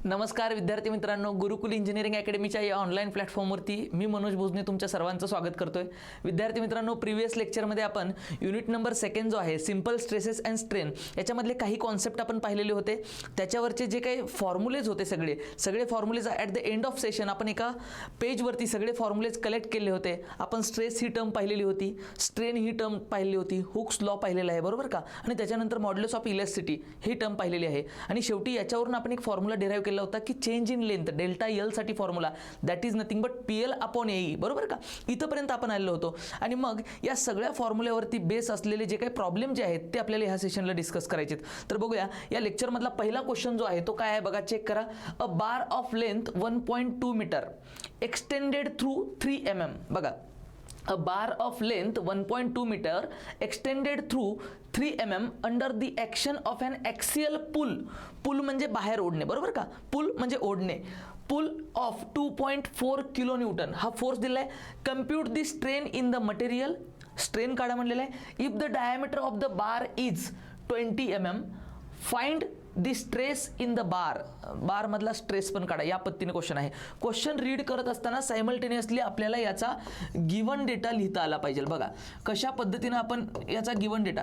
नमस्कार विद्यार्थी मित्रांनो, गुरुकुल इंजिनिअरिंग अकॅडमीच्या या ऑनलाईन प्लॅटफॉर्मवरती मी मनोज भोजने तुमच्या सर्वांचं स्वागत करतोय. विद्यार्थी मित्रांनो, प्रिव्हियस लेक्चरमध्ये आपण युनिट नंबर 2 जो आहे सिंपल स्ट्रेसेस अँड स्ट्रेन याच्यामधले काही कॉन्सेप्ट आपण पाहिलेले होते. त्याच्यावरचे जे काही फॉर्म्युलेज होते सगळे formulas at the end of session आपण एका पेजवरती सगळे फॉर्म्युलेज कलेक्ट केले होते. आपण स्ट्रेस ही टर्म पाहिलेली होती, स्ट्रेन ही टर्म पाहिलेली होती, हुक्स लॉ पाहिलेला आहे, बरोबर का, आणि त्याच्यानंतर modulus of elasticity he term पाहिलेली आहे. आणि शेवटी याच्यावरून आपण एक फॉर्म्युला डिराईव्ह केला होता की change in length delta L साठी formula that is nothing but PL upon AE, बरोबर का. इथपर्यंत आपण आलेलो होतो आणि मग या सगळ्या फॉर्म्युल्यावरती बेस असलेले जे काही प्रॉब्लेम जे आहेत ते आपल्याला ह्या सेशनला डिस्कस करायचे. तर बघूया या लेक्चरमधला पहिला क्वेश्चन जो आहे तो काय आहे बघा, चेक करा. A bar of length 1.2 metre extended through 3 mm. बघा, a bar of length 1.2 meter extended through 3 mm under the action of an axial pull. Pull म्हणजे बाहेर ओढणे, बरोबर का, पुल म्हणजे ओढणे. पुल ऑफ 2.4 किलो न्यूटन हा फोर्स दिलाय. Compute the strain in the material, strain काढा म्हणलेला आहे. If the diameter of the bar is 20 mm, find the stress in the bar. Bar मधला स्ट्रेस पण काढा, या पद्धतीने क्वेश्चन आहे. क्वेश्चन रीड करत असताना सायमल्टेनियसली आपल्याला याचा गिवन डेटा लिहिता आला पाहिजे. बघा कशा पद्धतीने आपण याचा गिवन डेटा,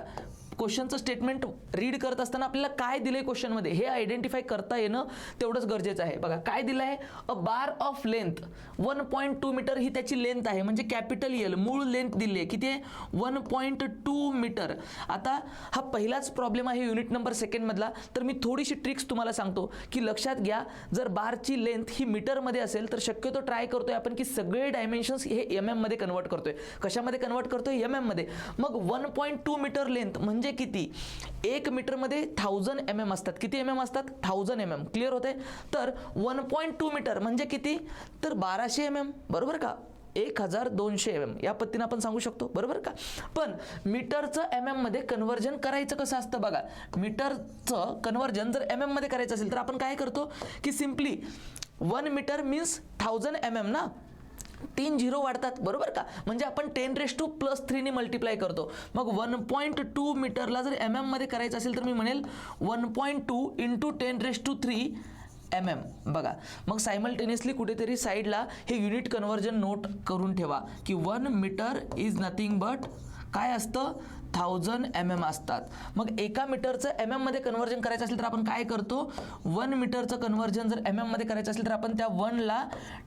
क्वेश्चनचं स्टेटमेंट रीड करत असताना आपल्याला काय दिलंय क्वेश्चनमध्ये हे आयडेंटिफाय करता येणं तेवढंच गरजेचं आहे. बघा काय दिलं आहे, अ बार ऑफ लेंथ 1.2 मीटर ही त्याची लेंथ आहे, म्हणजे कॅपिटल एल मूळ लेंथ दिली आहे. किती आहे, 1.2 मीटर. आता हा पहिलाच प्रॉब्लेम आहे युनिट नंबर 2 मधला. तर मी थोडीशी ट्रिक्स तुम्हाला सांगतो की लक्षात घ्या, जर बारची लेंथ ही मीटरमध्ये असेल तर शक्यतो ट्राय करतोय आपण की सगळे डायमेन्शन्स हे MM मध्ये कन्वर्ट करतोय. कशामध्ये कन्वर्ट करतोय, MM मध्ये. मग 1.2 मीटर लेंथ म्हणजे किती, 1 मीटर मध्ये 1000 mm असतात. किती mm असतात, 1000 mm. क्लिअर होते. तर 1.2 मीटर म्हणजे किती, तर 1200 mm, बरोबर का, 1200 mm या पद्धतीने आपण सांगू शकतो, बरोबर का. पण मीटरचं MM मध्ये कन्वर्जन करायचं कसं असतं बघा. मीटरचं कन्वर्जन जर MM मध्ये करायचं असेल तर आपण काय करतो की सिम्पली 1 मीटर मीन्स 1000 mm ना, 3 झिरो वाढतात, बरोबर का. म्हणजे आपण 10⁻³ ने मल्टिप्लाय करतो. मग 1.2 मीटरला जर MM मध्ये करायचं असेल तर मी म्हणेल 1.2 इंटू 10⁻³ MM. बघा मग सायमल्टेनियसली कुठेतरी साईडला हे युनिट कन्वर्जन नोट करून ठेवा की 1 मीटर इज नथिंग बट काय असतं, 1000 mm असतात. मग एका मीटरचं MM मध्ये कन्वर्जन करायचं असेल तर आपण काय करतो, 1 मीटरचं कन्वर्जन जर MM मध्ये करायचं असेल तर आपण त्या 1 ला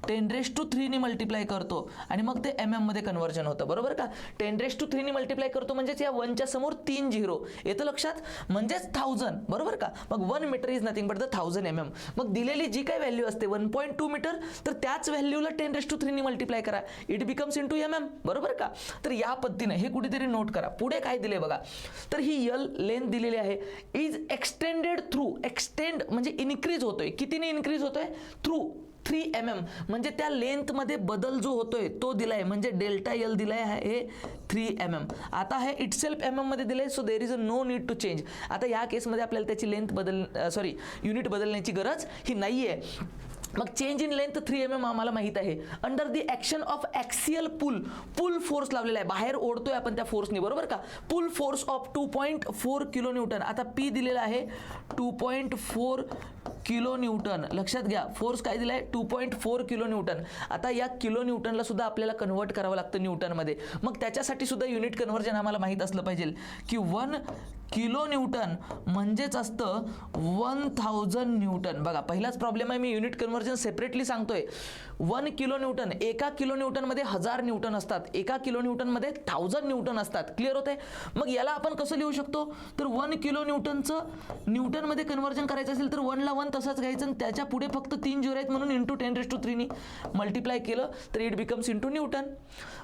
10⁻³ ने मल्टिप्लाय करतो आणि मग ते MM मध्ये कन्वर्जन होतं, बरोबर का. 10⁻³ ने मल्टिप्लाय करतो म्हणजेच या 1च्या समोर 3 झिरो येतं लक्षात, म्हणजेच 1000, बरोबर का. मग 1 metre is nothing but the 1000 mm. मग दिलेली जी काही व्हॅल्यू असते 1.2 मीटर तर त्याच व्हॅल्यूला 10⁻³ ने मल्टिप्लाय करा, इट बिकम्स इंटू MM, बरोबर का. तर या पद्धतीने हे कुठेतरी नोट करा. पुढे काय दिले बघा, तर ही यल लेंथ दिलेली आहे. इज एक्सटेंडेड थ्रू, एक्सटेंड म्हणजे इन्क्रीज होतोय. कितीने इन्क्रीज होतोय, थ्रू 3 mm. म्हणजे त्या लेंथ मध्ये बदल जो होतोय तो दिलाय, म्हणजे डेल्टा एल दिलाय हे 3 mm. आता हे इटसेल्फ MM मध्ये दिलंय, so there is a no need to change. आता या केसमध्ये आपल्याला त्याची लेंथ युनिट बदलण्याची गरज ही नाहीये. मग चेंज इन लेंथ 3 mm आम्हाला माहित आहे. Under the action of axial pull, pull force लावलेला आहे, बाहेर ओढतोय आपण त्या फोर्सने, बरोबर का. Pull force of 2.4 kilo newton. आता P दिलेला आहे 2.4 किलो न्यूटन. लक्षात घ्या फोर्स काय दिलाय, 2.4 किलो न्यूटन. आता या किलो न्यूटनला सुद्धा आपल्याला कन्वर्ट करावं लागतं न्यूटनमध्ये. मग त्याच्यासाठी सुद्धा युनिट कन्वर्जन आम्हाला माहित असलं पाहिजे की 1 किलो न्यूटन म्हणजेच असतं 1000 न्यूटन. बघा पहिलाच प्रॉब्लेम आहे, मी युनिट कन्वर्जन सेपरेटली सांगतोय. 1 किलो न्यूटन, एका किलो न्यूटन मध्ये 1000 न्यूटन असतात, एका किलो न्यूटन मध्ये 1000 न्यूटन असतात. क्लिअर होते. मग याला आपण कसं लिहू शकतो, तर 1 किलो न्यूटनचं न्यूटन मध्ये कन्वर्जन करायचं असेल तर 1 ला 1 तसंच घ्यायचं आणि त्याच्या पुढे फक्त 3 झिरो आहेत म्हणून इंटू 10⁻³ ने मल्टिप्लाय केलं तर इट बिकम्स इंटू न्यूटन.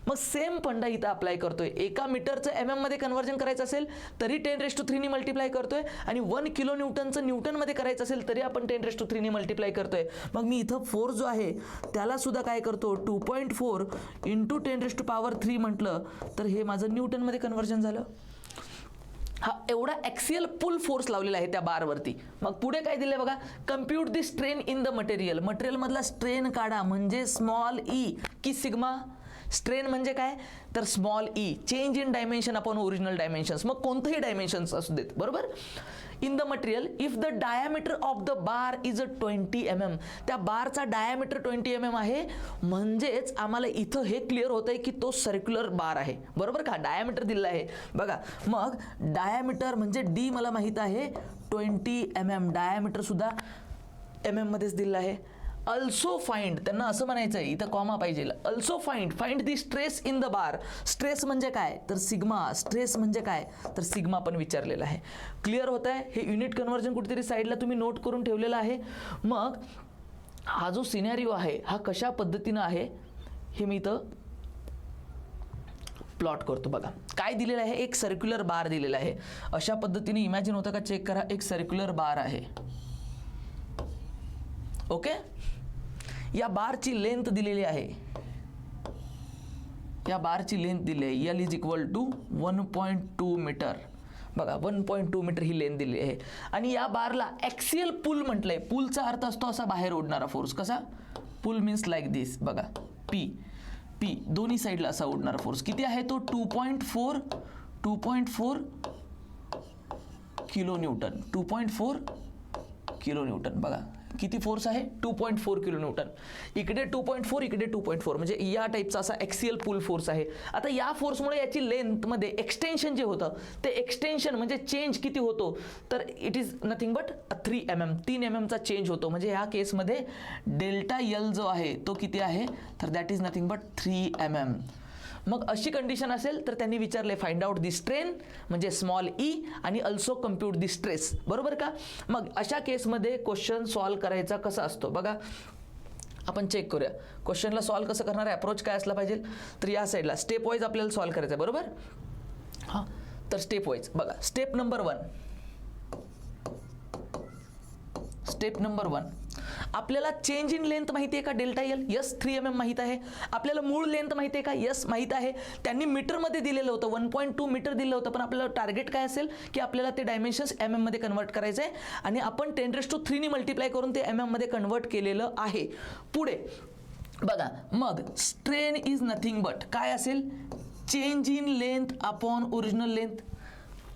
मग सेम फंडा इथं अप्लाय करतोय. एका मीटरचं MM मध्ये कन्वर्जन करायचं असेल तरी 10⁻³ ने मल्टिप्लाय करतोय आणि 1 किलो न्यूटनचं न्यूटन मध्ये करायचं असेल तरी आपण 10⁻³ ने मल्टिप्लाय करतोय. मग मी इथं फोर्स जो आहे त्याला सुद्धा काय करतो, 2.4 इंटू 10⁻³ म्हटलं तर हे माझं न्यूटन मध्ये कन्वर्जन झालं. हा एवढा ॲक्सियल पुल फोर्स लावलेला आहे त्या बारवरती. मग पुढे काय दिलंय बघा, compute the strain in the material. Material मधला स्ट्रेन काढा म्हणजे स्मॉल ई की सिग्मा. स्ट्रेन म्हणजे काय, तर small E, change in dimension upon original dimensions. मग कोणतंही डायमेन्शन्स असू देत, बरोबर. In the material if the diameter of the bar is 20 mm. त्या बारचा डायमीटर 20 mm आहे, म्हणजेच आम्हाला इथं हे क्लिअर होतंय की तो सर्क्युलर बार आहे, बरोबर का. डायमीटर दिलेला आहे बघा. मग डायमीटर म्हणजे डी मला माहित आहे 20 mm, डायमीटर सुद्धा mm मध्येच दिलेला आहे. अल्सो फाइंड, त्यांना असं म्हणायचं आहे, इथं कॉमा पाहिजे. Also find the stress in the bar. Stress म्हणजे काय तर सिग्मा, स्ट्रेस म्हणजे काय तर सिग्मा पण विचारलेला आहे. क्लिअर होत आहे. हे युनिट कन्व्हर्जन कुठेतरी साईडला तुम्ही नोट करून ठेवलेलं आहे. मग हा जो सिनॅरिओ आहे हा कशा पद्धतीनं आहे हे मी इथं प्लॉट करतो. बघा काय दिलेलं आहे, एक सर्क्युलर बार दिलेला आहे. अशा पद्धतीने इमॅजिन होतं का, चेक करा. एक सर्क्युलर बार आहे, ओके. या बारची लेंथ दिलेली आहे, या बारची लेंथ दिली आहे L is equal to 1.2 metre. बघा 1.2 मीटर ही लेंथ दिली आहे. आणि या बारला ॲक्सियल पुल म्हटलंय. पुलचा अर्थ असतो असा बाहेर ओढणारा फोर्स. कसा पुल मीन्स लाईक दिस. बघा पी दोन्ही साईडला असा ओढणारा फोर्स किती आहे तो 2.4 किलो न्यूटन. 2.4 kilo newton. बघा किती फोर्स आहे 2.4 किलो न्यूटन. इकडे 2.4 इकडे 2.4 म्हणजे या टाईपचा असा एक्सियल पुल फोर्स आहे. आता या फोर्समुळे याची लेंथमध्ये एक्सटेन्शन जे होतं ते एक्सटेन्शन म्हणजे चेंज किती होतो तर it is nothing but 3 mm. 3 mm चा चेंज होतो. म्हणजे ह्या केसमध्ये डेल्टा एल जो आहे तो किती आहे तर that is nothing but 3 mm. मग अशी कंडिशन असेल तर त्यांनी विचारले फाइंड आउट दी स्ट्रेन म्हणजे स्मॉल ई आणि अल्सो कम्प्यूट दी स्ट्रेस, बरोबर का. मग अशा केसमध्ये क्वेश्चन सॉल्व करायचा कसा असतो बघा. आपण चेक करूया क्वेश्चनला सॉल्व कसं करणार आहे. अप्रोच काय असला पाहिजे तर या साईडला स्टेप वाईज आपल्याला सॉल्व करायचं आहे, बरोबर. हां तर स्टेप वाईज बघा. स्टेप नंबर 1 आपल्याला चेंज इन लेंथ माहिती आहे का डेल्टा एल. यस 3 mm माहित आहे. आपल्याला मूळ लेंथ माहिती आहे का. यस माहित आहे. त्यांनी मीटरमध्ये दिलेलं होतं 1.2 मीटर दिलं होतं, पण आपल्याला टार्गेट काय असेल की आपल्याला ते डायमेन्शन्स mm मध्ये कन्वर्ट करायचं आहे आणि आपण 10⁻³ ने मल्टिप्लाय करून ते mm मध्ये कन्वर्ट केलेलं आहे. पुढे बघा मग स्ट्रेन इज नथिंग बट काय असेल change in length upon original length.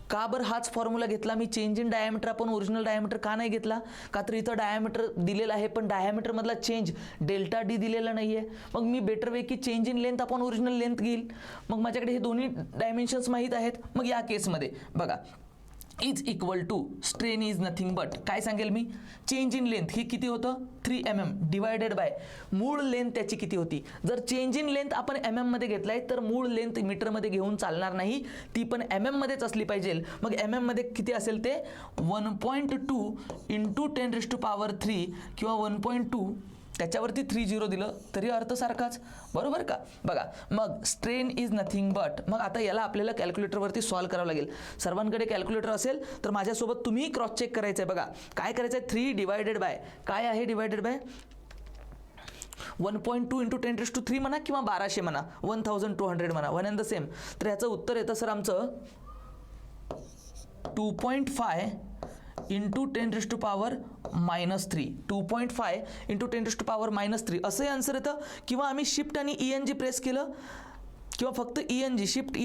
का बरं हाच फॉर्म्युला घेतला मी. चेंज इन डायमीटर आपण ओरिजिनल डायमीटर का नाही घेतला का तर इथं डायमीटर दिलेला आहे पण डायमीटर मधला चेंज डेल्टा डी दिलेला नाहीये. मग मी बेटर वे की चेंज इन लेंथ आपण ओरिजिनल लेंथ घेईल. मग माझ्याकडे हे दोन्ही डायमेन्शन्स माहीत आहेत. मग या केसमध्ये बघा is equal to strain is nothing but काय सांगेल मी चेंज इन लेंथ ही किती होतं 3 mm डिवायडेड बाय मूळ लेंथ त्याची किती होती. जर चेंज इन लेंथ आपण mm मध्ये घेतलाय तर मूळ लेंथ मीटरमध्ये घेऊन चालणार नाही, ती पण mm मध्येच असली पाहिजे. मग mm मध्ये किती असेल ते 1.2 इंटू 10⁻³ किंवा 1.2 त्याच्यावरती 30 दिलं तरी अर्थ सारखाच, बरोबर का. बघा मग स्ट्रेन इज नथिंग बट. मग आता याला आपल्याला कॅल्क्युलेटरवरती सॉल्व करावं लागेल. सर्वांकडे कॅल्क्युलेटर असेल तर माझ्यासोबत तुम्ही क्रॉस चेक करायचं आहे. बघा काय करायचं आहे 3 डिवायडेड बाय काय आहे डिवायडेड बाय 1.2 इंटू 10⁻³ म्हणा किंवा 1200 म्हणा 1200 म्हणा वन अँड द सेम. तर याचं उत्तर येतं सर आमचं 2.5 इंटू 10⁻³ 2.5 इंटू 10⁻³ असंही आन्सर येतं. किंवा आम्ही शिफ्ट आणि ENG प्रेस केलं किंवा फक्त ENG शिफ्ट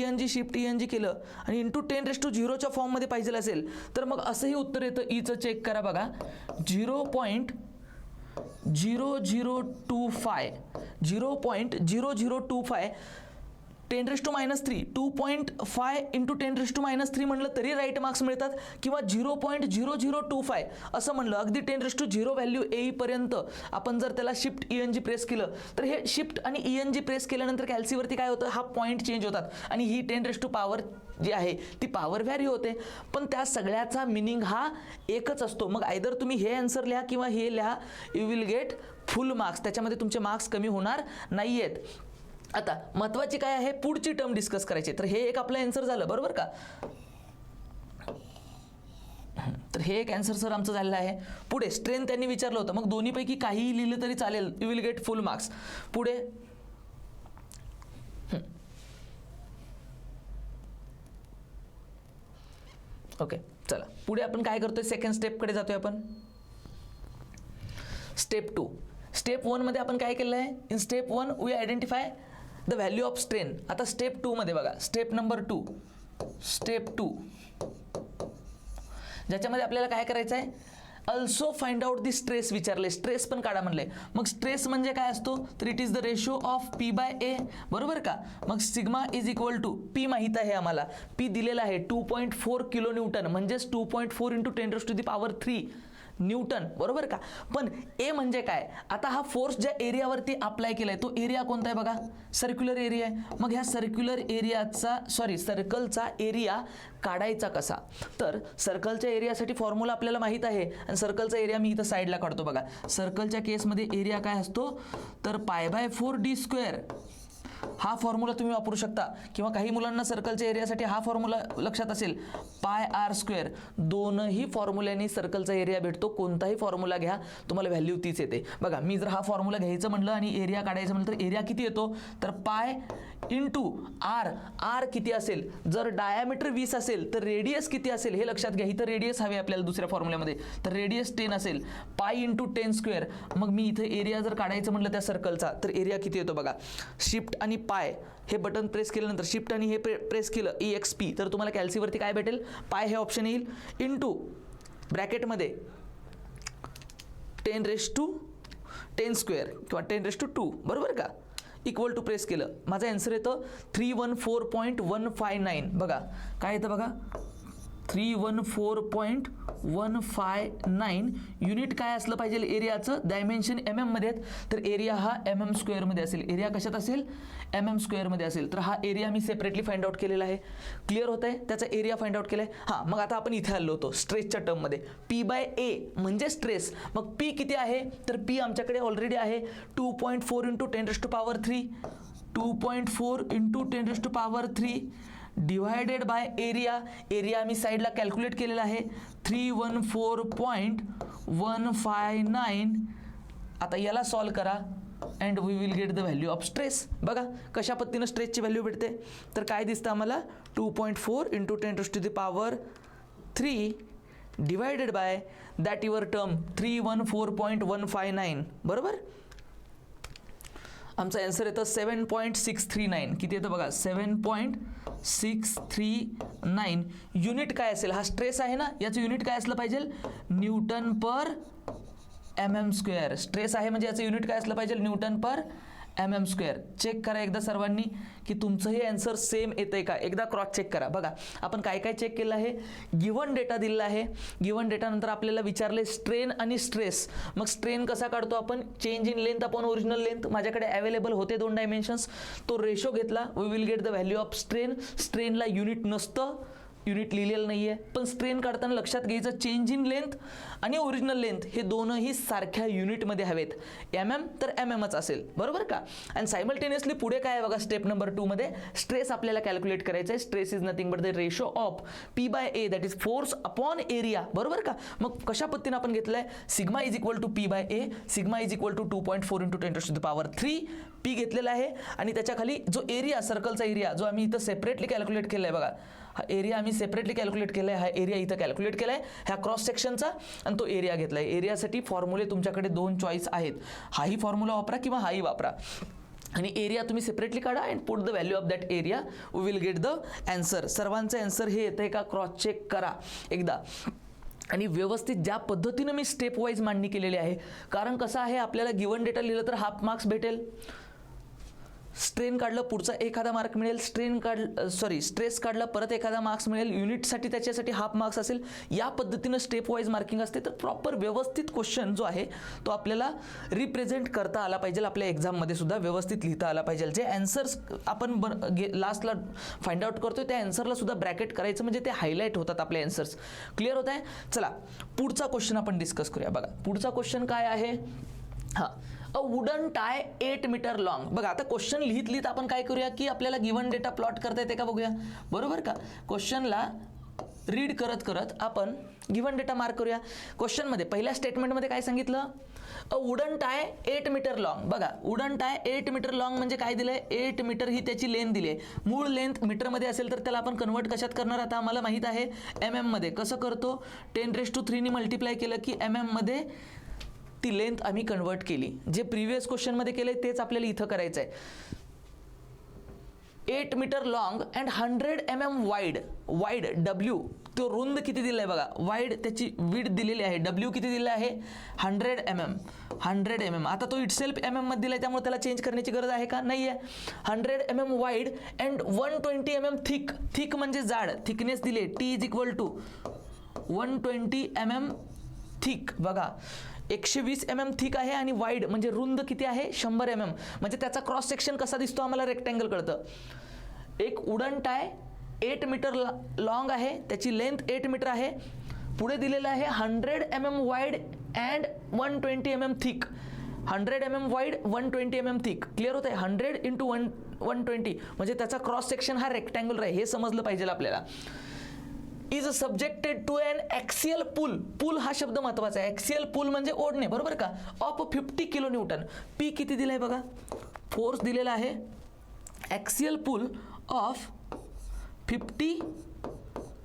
ENG केलं आणि इंटू 10⁻⁴ फॉर्ममध्ये पाहिजे असेल तर मग असंही उत्तर येतं. ईचं चेक करा बघा 0.0025 10⁻³ 2.5 इंटू 10⁻³ म्हणलं तरी राईट मार्क्स मिळतात किंवा 0.0025 असं म्हणलं अगदी 10⁻⁴ व्हॅल्यू येईपर्यंत आपण जर त्याला शिफ्ट ENG प्रेस केलं तर हे शिफ्ट आणि ENG प्रेस केल्यानंतर कॅल्सीवरती काय होतं हा पॉईंट चेंज होतात आणि ही 10⁻⁴ जी आहे ती पॉवर व्हॅरी होते. पण त्या सगळ्याचा मिनिंग हा एकच असतो. मग आयदर तुम्ही हे आन्सर लिहा किंवा हे लिहा, you will get full marks. त्याच्यामध्ये तुमचे मार्क्स कमी होणार नाही आहेत. आता महत्वाची काय आहे पुढची टर्म डिस्कस करायची. तर हे एक आपलं आन्सर झालं, बरोबर का. तर हे एक आन्सर सर आमचं झालेलं आहे. पुढे स्ट्रेन त्यांनी विचारलं होतं, मग दोन्हीपैकी काहीही लिहिलं तरी चालेल, you will get full marks. पुढे ओके चला पुढे आपण काय करतोय सेकंड स्टेपकडे जातोय आपण. स्टेप 2. स्टेप 1 मध्ये आपण काय केलं आहे in step 1 we identify the value of strain. आता स्टेप 2 मध्ये बघा स्टेप नंबर 2 स्टेप 2 ज्याच्यामध्ये आपल्याला काय करायचं आहे, also find out the stress विचारले, स्ट्रेस पण काढा म्हणले. मग स्ट्रेस म्हणजे काय असतो, तर it is the ratio of P by A, बरोबर का. मग sigma is equal to P माहित आहे आम्हाला, पी दिलेला आहे 2.4 किलो न्यूटन, म्हणजेच 2.4 इंटू 10⁻³ न्यूटन, बरोबर का. पण ए म्हणजे काय, आता हा फोर्स ज्या एरियावरती अप्लाय केलाय तो एरिया कोणता आहे बघा, सर्क्युलर एरिया आहे. मग ह्या सर्क्युलर एरियाचा सर्कलचा एरिया काढायचा कसा, तर सर्कलच्या एरियासाठी फॉर्म्युला आपल्याला माहित आहे आणि सर्कलचा एरिया मी इथं साईडला काढतो बघा. सर्कलच्या केसमध्ये एरिया काय असतो, तर π/4d². हा फॉर्म्युला तुम्ही वापरू शकता, किंवा काही मुलांना सर्कलच्या एरियासाठी हा फॉर्म्युला लक्षात असेल, πr². दोनही फॉर्म्युल्याने सर्कलचा एरिया भेटतो, कोणताही फॉर्म्युला घ्या तुम्हाला व्हॅल्यू तीच येते. बघा मी जर हा फॉर्म्युला घ्यायचं म्हणलं आणि एरिया काढायचं म्हणलं तर एरिया किती येतो, तर पाय इंटू आर. आर किती असेल, जर डायामीटर 20 असेल तर रेडियस किती असेल हे लक्षात घ्या. इथं रेडियस हवे आपल्याला दुसऱ्या फॉर्म्युल्यामध्ये, तर रेडियस 10 असेल, पाय इंटू 10². मग मी इथं एरिया जर काढायचं म्हटलं त्या सर्कलचा तर एरिया किती येतो बघा, शिफ्ट आणि पाय हे बटन प्रेस केल्यानंतर शिफ्ट आणि हे प्रेस केलं EXP, तर तुम्हाला कॅल्सीवरती काय भेटेल, पाय हे ऑप्शन येईल, इंटू ब्रॅकेटमध्ये 10⁻10² किंवा 10⁻², बरोबर का, इक्वल टू प्रेस केलं. माझं आन्सर येतं 314.159. बघा काय येतं बघा, 314.159. युनिट काय असलं पाहिजे एरियाचं, डायमेन्शन MM मध्ये आहेत, तर एरिया हा mm² मध्ये असेल. एरिया कशात असेल, mm² मध्ये असेल. तर हा area me separately find out केलेला आहे. क्लिअर होत आहे, त्याचा एरिया फाइंड आउट केलाय. हां, मग आता आपण इथे आलो होतो स्ट्रेसच्या टर्ममध्ये, P/A म्हणजे स्ट्रेस. मग P किती आहे, तर P आमच्याकडे ऑलरेडी आहे 2.4 into 10⁻³ 2.4 into 10⁻³ divided by area. Area मी साईडला कॅल्क्युलेट केलेला आहे 314.159. आता याला सॉल्व करा and we will get the value of stress. बघा कशा पद्धतीनं स्ट्रेसची व्हॅल्यू भेटते, तर काय दिसतं आम्हाला, 2.4 into 10⁻³ divided bye that your term 314.159, बरोबर. आमचा आन्सर येतं 7.639. किती येतं बघा, 7.639. युनिट काय असेल, हा स्ट्रेस आहे ना, याचं युनिट काय असलं पाहिजे, न्यूटन पर mm². स्ट्रेस आहे म्हणजे याचं युनिट काय असलं पाहिजे, न्यूटन पर mm². चेक करा एकदा सर्वांनी की तुमचं हे आन्सर सेम येतंय का, एकदा क्रॉस चेक करा. बघा आपण काय काय चेक केलं आहे, गिवन डेटा दिलेला आहे. गिवन डेटा नंतर आपल्याला विचारले स्ट्रेन आणि स्ट्रेस. मग स्ट्रेन कसा काढतो आपण, change in length upon original length. माझ्याकडे अवेलेबल होते 2 डायमेन्शन्स, तो रेशो घेतला, we will get the value of strain. स्ट्रेनला युनिट नसतं, युनिट लिहिलेलं नाही आहे, पण स्ट्रेन काढताना लक्षात घ्यायचं चेंज इन लेंथ आणि ओरिजिनल लेंथ हे दोनही सारख्या युनिटमध्ये हवेत. MM तर MMच असेल, बरोबर का. आणि सायमल्टेनियसली पुढे काय आहे बघा, स्टेप नंबर 2 मध्ये स्ट्रेस आपल्याला कॅल्क्युलेट करायचं आहे. Stress is nothing but the ratio of P/A that is force upon area, बरोबर का. मग कशा पद्धतीने आपण घेतलंय, sigma is equal to P/A, sigma is equal to 2.4 into 10⁻³ P घेतलेला आहे, आणि त्याच्या खाली जो एरिया, सर्कलचा एरिया जो आम्ही इथं सेपरेटली कॅल्क्युलेट केलाय बघा, हा एरिया आम्ही सेपरेटली कॅल्क्युलेट केलाय, हा एरिया इथं कॅल्क्युलेट केलाय, ह्या क्रॉस सेक्शनचा, आणि तो एरिया घेतलाय. एरियासाठी फॉर्म्युले तुमच्याकडे 2 चॉईस आहेत, हाही फॉर्म्युला वापरा किंवा हाही वापरा, आणि एरिया तुम्ही सेपरेटली काढा and put the value of that area, we will get the answer. सर्वांचं आन्सर हे येतंय का, क्रॉस चेक करा एकदा. आणि व्यवस्थित ज्या पद्धतीनं मी स्टेप वाईज मांडणी केलेली आहे, कारण कसं आहे आपल्याला गिवन डेटा लिहिलं तर हाफ मार्क्स भेटेल, स्ट्रेन काढलं पुढचा एखादा मार्क मिळेल, स्ट्रेस काढला परत एखादा मार्क्स मिळेल, युनिटसाठी त्याच्यासाठी हाफ मार्क्स असेल. या पद्धतीनं स्टेप वाईज मार्किंग असते, तर प्रॉपर व्यवस्थित क्वेश्चन जो आहे तो आपल्याला रिप्रेझेंट करता आला पाहिजे, आपल्या एक्झाममध्ये सुद्धा व्यवस्थित लिहिता आला पाहिजे. जे आन्सर्स आपण लास्टला फाइंड आउट करतोय त्या आन्सरला सुद्धा ब्रॅकेट करायचं, म्हणजे ते हायलाईट होतात आपले आन्सर्स. क्लिअर होत आहे. चला पुढचा क्वेश्चन आपण डिस्कस करूया. बघा पुढचा क्वेश्चन काय आहे, हां, a wooden tie 8 metre long. बघा आता क्वेश्चन लिहित आपण काय करूया की आपल्याला गिवन डेटा प्लॉट करता येते का बघूया, बरोबर का. क्वेश्चनला रीड करत करत आपण गिवन डेटा मार्क करूया. क्वेश्चनमध्ये पहिल्या स्टेटमेंटमध्ये काय सांगितलं, a wooden tie 8 metre long. बघा वुडन टाय 8 मीटर लॉंग म्हणजे काय दिलंय, 8 मीटर ही त्याची लेंथ दिली आहे. मूळ लेंथ मीटरमध्ये असेल तर त्याला आपण कन्वर्ट कशात करणार, आता आम्हाला माहित आहे MM मध्ये. कसं करतो, 10⁻³ ने मल्टिप्लाय केलं की MM मध्ये ती लेंथ आम्ही कन्वर्ट केली. जे प्रिव्हियस क्वेश्चनमध्ये केले तेच आपल्याला इथं करायचं आहे. 8 metre long and 100 mm wide W तो रुंद किती दिला आहे बघा, वाईड त्याची विड्थ दिलेली आहे, डब्ल्यू किती दिला आहे 100 mm, 100 mm. आता तो इटसेल्फ mm मध्ये दिला आहे, त्यामुळे त्याला चेंज करण्याची गरज आहे का, नाही आहे. 100 mm wide and 120 mm thick, thick म्हणजे जाड, थिकनेस दिले T is equal to 120 mm thick. बघा 120 mm थिक आहे आणि वाईड म्हणजे रुंद किती आहे 100 mm. म्हणजे त्याचा क्रॉस सेक्शन कसा दिसतो आम्हाला, रेक्टँगल कळतं. एक वुडन टाय 8 मीटर लॉंग आहे, त्याची लेंथ 8 मीटर आहे, पुढे दिलेलं आहे 100 mm wide and 120 mm thick. 100 mm wide 120 mm thick. Clear होत आहे. 100 इंटू 120 म्हणजे त्याचा क्रॉस सेक्शन हा रेक्टँगुलर आहे, हे समजलं पाहिजे आपल्याला. Is subjected to an axial pull. Pull हा शब्द महत्वाचा आहे. ॲक्सियल पुल म्हणजे ओढणे, बरोबर का, ऑफ 50 किलो न्यूटन. पी किती दिलं आहे बघा, फोर्स दिलेला आहे. Axial pull of 50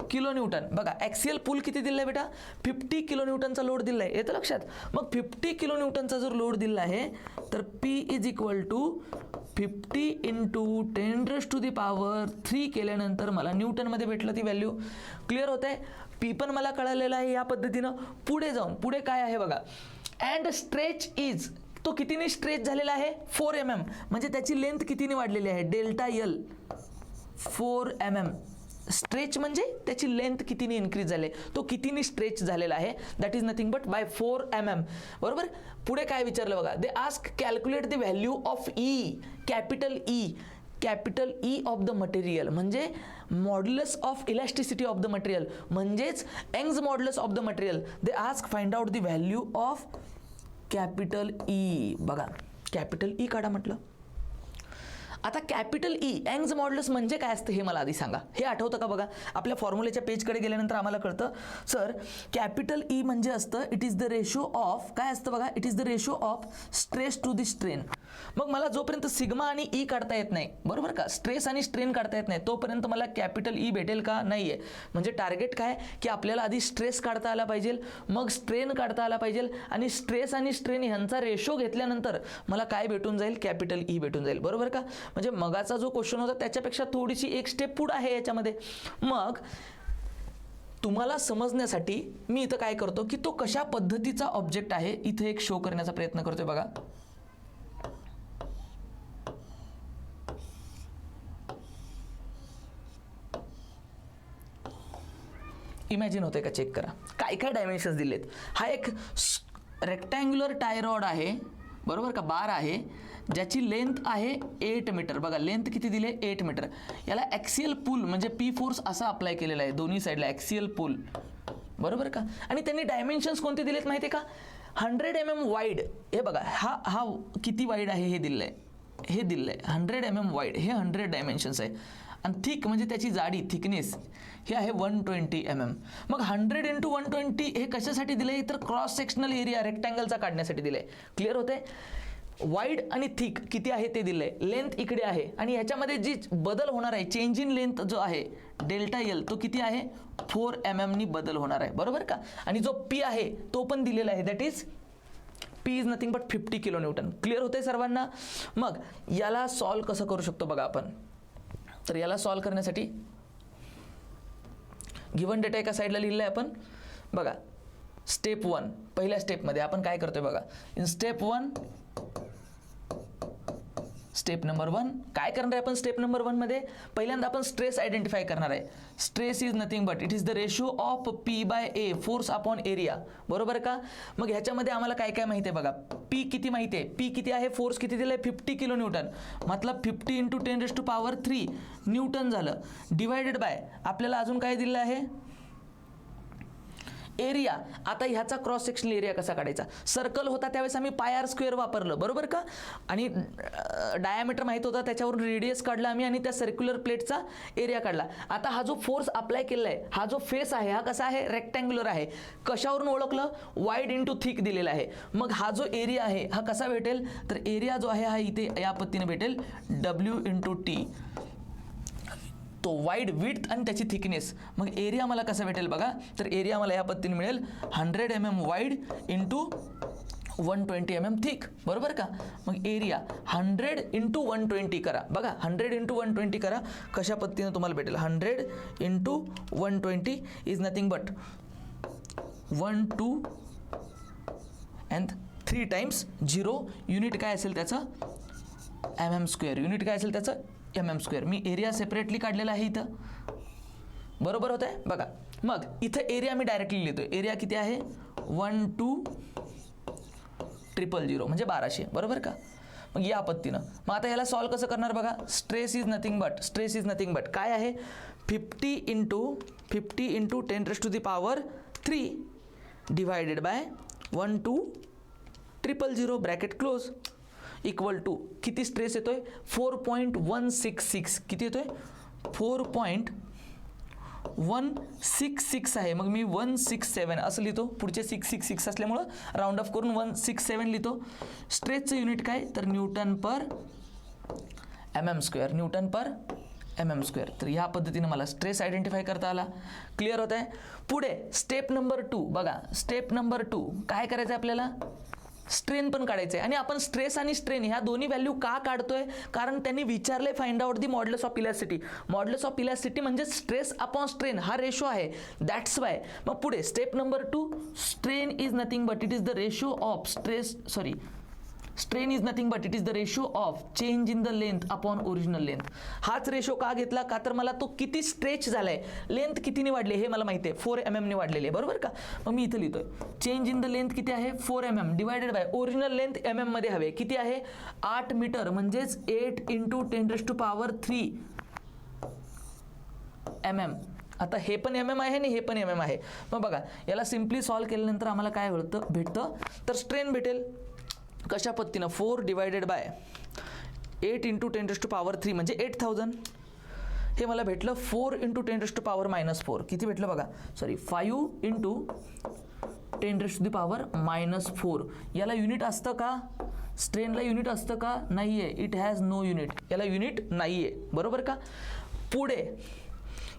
kilo newton. बघा ॲक्सियल पुल किती दिलं आहे बेटा, 50 किलो न्यूटनचा लोड दिला आहे, येतं लक्षात. मग 50 किलो न्यूटनचा जर लोड दिला आहे तर P is equal to 50 into 10⁻³ केल्यानंतर मला न्यूटनमध्ये भेटलं ती व्हॅल्यू. क्लिअर होत आहे. P पण मला कळालेलं आहे या पद्धतीनं. पुढे जाऊन पुढे काय आहे बघा, अँड स्ट्रेच इज, तो कितीने स्ट्रेच झालेला आहे 4 mm, म्हणजे त्याची लेंथ कितीने वाढलेली आहे, डेल्टा L 4 mm. स्ट्रेच म्हणजे त्याची लेंथ कितीने इन्क्रीज झाले, तो कितीने स्ट्रेच झालेला आहे, that is nothing but by 4 mm. बरोबर. पुढे काय विचारलं बघा, they ask calculate the value of E, capital E of the material, म्हणजे modulus of elasticity of the material, म्हणजेच Young's modulus of the material. They ask find out the value of capital E. बघा capital E काढा म्हटलं. आता capital E Young's modulus म्हणजे काय असतं हे मला आधी सांगा, हे आठवतं का बघा. आपल्या फॉर्म्युलेच्या पेजकडे गेल्यानंतर आम्हाला कळतं सर कॅपिटल ई म्हणजे असतं it is the ratio of, काय असतं बघा, it is the ratio of stress to the strain. मग मला जोपर्यंत सिग्मा आणि ई काढता येत नाही, बरोबर का, स्ट्रेस आणि स्ट्रेन काढता येत नाही, तोपर्यंत मला कॅपिटल ई भेटेल का, नाही आहे. म्हणजे टार्गेट काय की आपल्याला आधी स्ट्रेस काढता आला पाहिजे, मग स्ट्रेन काढता आला पाहिजे, आणि स्ट्रेस आणि स्ट्रेन ह्यांचा रेशो घेतल्यानंतर मला काय भेटून जाईल, कॅपिटल ई भेटून जाईल, बरोबर का. म्हणजे मगाचा जो क्वेश्चन होता त्याच्यापेक्षा थोडीशी एक स्टेप पुढे आहे याच्यामध्ये. मग तुम्हाला समजण्यासाठी मी इथं काय करतो की तो कशा पद्धतीचा ऑब्जेक्ट आहे इथे एक शो करण्याचा प्रयत्न करतोय. बघा इमॅजिन होते का, चेक करा काय काय डायमेन्शन्स दिलेत. हा एक रेक्टँग्युलर टाय रॉड आहे, बरोबर का, बार आहे, ज्याची लेंथ आहे 8 मीटर. बघा लेंथ किती दिली आहे 8 मीटर. याला ॲक्सियल पुल म्हणजे पी फोर्स असा अप्लाय केलेला आहे दोन्ही साईडला, ॲक्सियल पुल, बरोबर का. आणि त्यांनी डायमेन्शन्स कोणते दिलेत माहिती आहे का, 100 mm वाईड. हे बघा हा किती वाईड आहे हे दिलं आहे, हे दिलं आहे 100 mm वाईड, हे 100 डायमेन्शन्स आहे. आणि थिक म्हणजे त्याची जाडी, थिकनेस हे आहे 120 mm. मग 100 इंटू 120 हे कशासाठी दिलं आहे, तर क्रॉस सेक्शनल एरिया रेक्टँगलचा काढण्यासाठी दिलं आहे. क्लिअर होते. वाईड आणि थिक किती आहे ते दिलं आहे, लेंथ इकडे आहे, आणि ह्याच्यामध्ये जी बदल होणार आहे, चेंज इन लेंथ जो आहे डेल्टा L तो किती आहे 4 mm नी बदल होणार आहे, बरोबर का. आणि जो P आहे तो पण दिलेला आहे, that is P is nothing but 50 kilo Newton. Clear होते सर्वांना. मग याला सॉल्व कसं करू शकतो बघा आपण, तर याला सॉल्व करण्यासाठी गिवन डेटा एका साईडला लिहिला आहे आपण. बघा स्टेप 1, पहिल्या स्टेपमध्ये आपण काय करतोय बघा, इन स्टेप 1 स्टेप नंबर 1 काय करणार आहे आपण, स्टेप नंबर 1 मध्ये पहिल्यांदा आपण स्ट्रेस आयडेंटिफाय करणार आहे. Stress is nothing but it is the ratio of P/A, force upon area, बरोबर का. मग ह्याच्यामध्ये आम्हाला काय काय माहिती आहे बघा, P किती माहिती आहे, P किती आहे, फोर्स किती दिलं आहे 50 किलो न्यूटन, मतलब 50 इंटू 10⁻³ न्यूटन झालं, डिवायडेड बाय आपल्याला अजून काय दिलं आहे एरिया. आता ह्याचा क्रॉस सेक्शनल एरिया कसा काढायचा, सर्कल होता त्यावेळेस आम्ही πr² वापरलं, बरोबर का, आणि डायामीटर माहित होता त्याच्यावरून रेडियस काढला आम्ही आणि त्या सर्क्युलर प्लेटचा एरिया काढला. आता हा जो फोर्स अप्लाय केलेला आहे, हा जो फेस आहे हा कसा आहे, रेक्टँग्युलर आहे. कशावरून ओळखलं, वाईड इंटू थिक दिलेला आहे. मग हा जो एरिया आहे हा कसा भेटेल, तर एरिया जो आहे हा इथे या पद्धतीने भेटेल W/T, तो वाईड विड्थ आणि त्याची थिकनेस. मग एरिया मला कसं भेटेल बघा, तर एरिया मला या पद्धतीने मिळेल 100 mm wide into 120 mm thick, बरोबर का. मग एरिया 100 इंटू 120 करा. बघा 100 इंटू 120 करा, कशा पद्धतीनं तुम्हाला भेटेल. 100 into 120 is nothing but 1 2 and 3 times 0. Unit काय असेल त्याचं mm². युनिट काय असेल त्याचं mm². मी एरिया सेपरेटली काढलेला आहे इथं, बरोबर होत आहे. बघा मग इथं एरिया मी डायरेक्टली लिहितोय. एरिया किती आहे 12,000 म्हणजे 1200, बरोबर का. मग या पद्धतीनं मग आता याला सॉल्व कसं करणार बघा. स्ट्रेस इज नथिंग बट काय आहे 50 into 10⁻³ divided by 12,000 bracket close equal to किती स्ट्रेस येतोय 4.166. किती येतोय 4.166 आहे. मग मी 167 असं लिहितो, पुढचे 666 असल्यामुळं राऊंड ऑफ करून 167 लिहितो. स्ट्रेसचं युनिट काय तर न्यूटन पर mm². तर ह्या पद्धतीने मला स्ट्रेस आयडेंटिफाय करता आला. क्लिअर होत आहे. पुढे स्टेप नंबर 2 बघा. स्टेप नंबर 2 काय करायचं आहे आपल्याला स्ट्रेन पण काढायचं आहे. आणि आपण स्ट्रेस आणि स्ट्रेन ह्या दोन्ही व्हॅल्यू का काढतोय कारण त्यांनी विचारलंय find out the modulus of elasticity. Modulus of elasticity म्हणजे स्ट्रेस अपॉन स्ट्रेन हा रेशो आहे, दॅट्स वाय. मग पुढे step number 2 strain is nothing but it is the ratio of strain is nothing but it is the ratio of change in the length upon original length. हाच ratio का घेतला का तर मला तो किती स्ट्रेच झालाय, लेंथ कितीने वाढली हे मला माहिती आहे 4 mm ने वाढलेली आहे, बरोबर का. मग मी इथं लिहितोय चेंज इन द लेंथ किती आहे 4 mm divided bye original length mm मध्ये हवे किती आहे 8 मीटर म्हणजेच 8 इंटू 10⁻³ mm. आता हे पण mm आहे आणि हे पण mm आहे. मग बघा याला सिम्पली सॉल्व केल्यानंतर आम्हाला काय भेटतं तर स्ट्रेन भेटेल कशा पद्धतीनं 4 डिवायडेड बाय 8 इंटू 10⁻³ म्हणजे 8000. हे मला भेटलं 4 इंटू 10⁻⁻4 किती भेटलं बघा 5 इंटू 10⁻⁻4. याला युनिट असतं का स्ट्रेनला युनिट असतं का नाही आहे. It has no unit. याला युनिट नाही आहे, बरोबर का. पुढे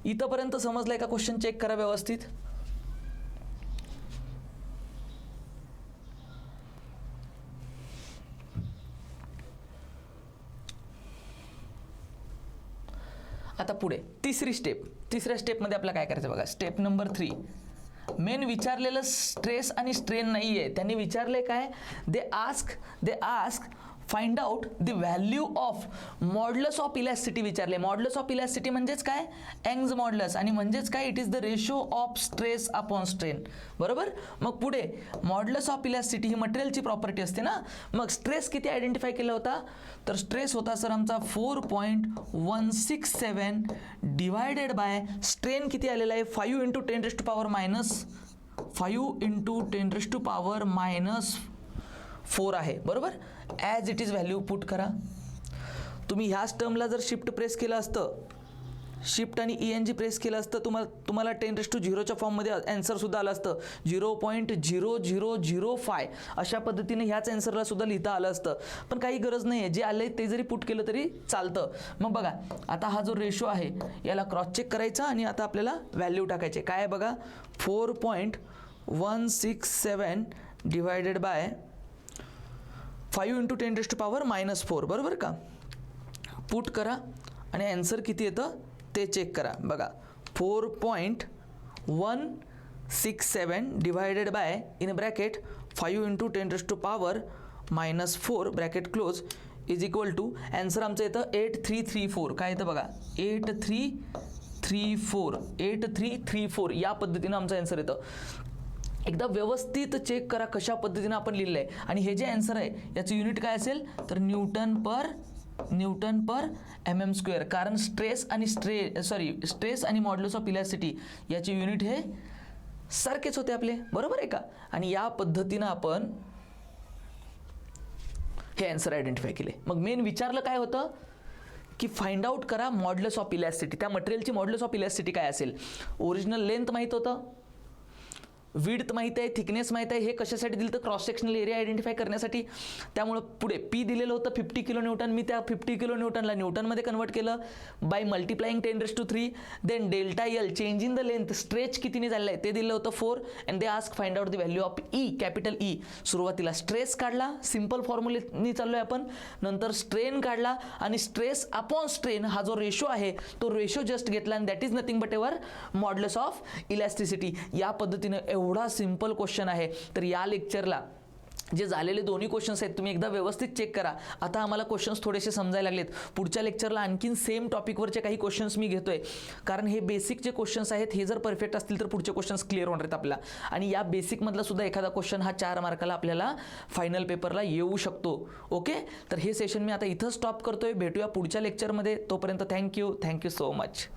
इथंपर्यंत समजलंय का. क्वेश्चन चेक करा व्यवस्थित. आता पुढे तिसऱ्या स्टेपमध्ये आपल्याला काय करायचं बघा. स्टेप नंबर 3 मेन विचारलेलं स्ट्रेस आणि स्ट्रेन नाही आहे. त्यांनी विचारले काय दे ask find out the value of modulus of elasticity विचारले. मॉड्युलस ऑफ इलॅस्टिसिटी म्हणजेच काय यंग्स मॉड्युलस आणि म्हणजेच काय it is the ratio of stress upon strain, बरोबर. मग पुढे मॉड्युलस ऑफ इलॅस्टिसिटी ही मटेरियलची प्रॉपर्टी असते ना. मग स्ट्रेस किती आयडेंटिफाय केला होता तर स्ट्रेस होता सर आमचा 4.167 डिवायडेड बाय स्ट्रेन किती आलेला आहे 5 इंटू 10⁻⁻4 आहे, बरोबर. As it is value put करा. तुम्ही ह्याच टर्मला जर शिफ्ट प्रेस केलं असतं शिफ्ट आणि ENG प्रेस केलं असतं तुम्हाला 10⁻⁴ फॉर्ममध्ये आन्सर सुद्धा आलं असतं 0.0005 अशा पद्धतीने ह्याच आन्सरला सुद्धा लिहिता आलं असतं. पण काही गरज नाही आहे, जे आलंय ते जरी पुट केलं तरी चालतं. मग बघा आता हा जो रेशो आहे याला क्रॉस चेक करायचा आणि आता आपल्याला व्हॅल्यू टाकायचे. काय आहे बघा 4.167 डिवायडेड बाय 5 इंटू 10⁻⁻4 बरोबर का. पुट करा आणि आन्सर किती येतं ते चेक करा. बघा 4.167 divided by in bracket 5 into 10⁻⁻4 bracket close is equal to answer आमचं येतं 8334. काय येतं बघा 8334 या पद्धतीनं आमचं आन्सर येतं. एकदा व्यवस्थित चेक करा कशा पद्धतीनं आपण लिहिलं आहे. आणि हे जे आन्सर आहे याचं युनिट काय असेल तर न्यूटन पर mm². कारण स्ट्रेस आणि मॉड्युलस ऑफ इलॅस्टिसिटी याचे युनिट हे सारखेच होते आपले, बरोबर आहे का. आणि या पद्धतीनं आपण हे आन्सर आयडेंटिफाय केले. मग मेन विचारलं काय होतं की फाइंड आउट करा मॉड्युलस ऑफ इलॅस्टिसिटी. त्या मटेरियलची मॉड्युलस ऑफ इलॅस्टिसिटी काय असेल. ओरिजिनल लेंथ माहीत होतं, विड्थ माहिती आहे, थिकनेस माहिती आहे. हे कशासाठी दिलं तर क्रॉस सेक्शनल एरिया आयडेंटिफाय करण्यासाठी. त्यामुळं पुढे पी दिलेलं होतं 50 किलो न्यूटन, मी त्या 50 किलो न्यूटनला न्यूटनमध्ये कन्वर्ट केलं by multiplying 10⁻³ then delta L change in the length stretch कितीने झालेलं आहे ते दिलं होतं 4 and they ask find out the value of E capital E. सुरुवातीला स्ट्रेस काढला, सिंपल फॉर्म्युलेनी चाललोय आपण, नंतर स्ट्रेन काढला आणि स्ट्रेस अपॉन स्ट्रेन हा जो रेशो आहे तो रेशो जस्ट घेतला आणि that is nothing but ever modulus of elasticity. या पद्धतीने एवढा सिंपल क्वेश्चन आहे. तर या लेक्चरला जे झालेले दोन्ही क्वेश्चन्स आहेत तुम्ही एकदा व्यवस्थित चेक करा. आता आम्हाला क्वेश्चन्स थोडेसे समजायला लागलेत. पुढच्या लेक्चरला आणखीन सेम टॉपिकवरचे काही क्वेश्चन्स मी घेतोय, कारण हे बेसिक जे क्वेश्चन्स आहेत हे जर परफेक्ट असतील तर पुढचे क्वेश्चन्स क्लिअर होणार आहेत आपल्याला. आणि या बेसिकमधला सुद्धा एखादा क्वेश्चन हा 4 मार्काला आपल्याला फायनल पेपरला येऊ शकतो. ओके, तर हे सेशन मी आता इथं स्टॉप करतोय. भेटूया पुढच्या लेक्चरमध्ये. तोपर्यंत थँक्यू सो मच.